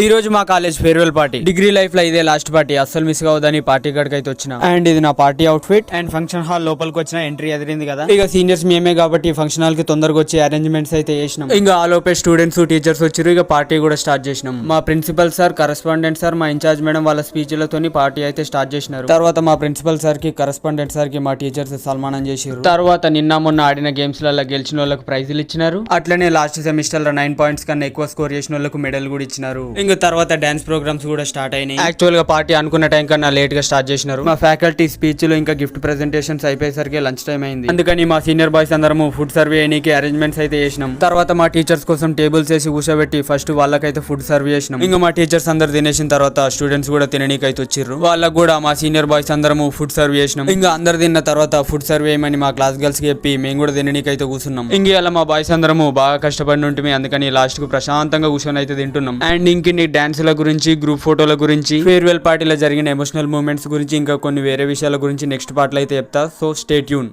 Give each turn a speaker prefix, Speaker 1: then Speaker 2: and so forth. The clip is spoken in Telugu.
Speaker 1: ఈ రోజు మా college farewell party. Degree life లో ఇదే లాస్ట్ పార్టీ, అస్సలు మిస్ కావద్దని పార్టీ కాడికి అయితే వచ్చిన. అండ్ ఇది నా party out fit. And function hall లోపలికి వచ్చిన ఎంట్రీ ఎదిరింది కదా. ఇక సీనియర్స్ మేమే కాబట్టి ఫంక్షన్ హాల్ కి తొందరగా వచ్చి అరేంజ్మెంట్స్ అయితే చేసినాం. ఇంకా ఆలోపే స్టూడెంట్స్ టీచర్స్ వచ్చారు. ఇక పార్టీ కూడా స్టార్ట్ చేసినాం. మా ప్రిన్సిపల్ సార్, కరెస్పాండెంట్ సార్, మా ఇన్ఛార్జ్ మేడం వాళ్ళ స్పీచ్లతోని పార్టీ అయితే స్టార్ట్ చేసినారు. తర్వాత మా ప్రిన్సిపల్ సార్ కి, కరెస్పాండెంట్ సార్ కి మా టీచర్స్ సన్మానం చేసారు. తర్వాత నిన్న మొన్న ఆడిన గేమ్స్ లలో గెలిచిన వాళ్ళకి ప్రైజులు ఇచ్చినారు. అట్లనే లాస్ట్ సెమిస్టర్ లో 9 పాయింట్స్ కన్నా ఎక్కువ స్కోర్ చేసిన వాళ్ళకు మెడల్ కూడా ఇచ్చినారు. ఇంకా తర్వాత డాన్స్ ప్రోగ్రామ్స్ కూడా స్టార్ట్ అయినాయి. యాక్చువల్ గా పార్టీ అనుకున్న టైం కన్నా లేట్ గా స్టార్ట్ చేసినారు. మా ఫ్యాకల్టీ స్పీచ్లు ఇంకా గిఫ్ట్ ప్రెజెంటేషన్స్ అయిపోయేసరికి లంచ్ టైం అయింది. అందుకని మా సీనియర్ బాయ్స్ అందరము ఫుడ్ సర్వ్ చేయడానికి అరేంజ్మెంట్స్ అయితే చేసినాం. తర్వాత మా టీచర్స్ కోసం టేబుల్స్ వేసి కూర్చోబెట్టి ఫస్ట్ వాళ్ళకైతే ఫుడ్ సర్వ్ చేసినాం. ఇంకా మా టీచర్స్ అందరు తినేసిన తర్వాత స్టూడెంట్స్ కూడా తిననీకి అయితే వచ్చిర్రు. వాళ్ళకు కూడా మా సీనియర్ బాయ్స్ అందరము ఫుడ్ సర్వ్ చేసినాం. ఇంకా అందరు తిన్న తర్వాత ఫుడ్ సర్వ్ చేయమని మా క్లాస్ గర్ల్స్ కి చెప్పి మేము కూడా తిననీకి అయితే కూర్చున్నాం. ఇంక ఇలా మా బాయ్స్ అందరము బాగా కష్టపడి ఉంటుంది. అందుకని లాస్ట్ కు ప్రశాంతంగా కూర్చొని అయితే తింటున్నాం. అండ్ ఇంక డాన్సుల గురించి, గ్రూప్ ఫోటోల గురించి, ఫేర్వెల్ పార్టీలో జరిగిన ఎమోషనల్ మూమెంట్స్ గురించి, ఇంకా కొన్ని వేరే విషయాల గురించి నెక్స్ట్ పార్ట్ లో అయితే చెప్తా. So stay tune.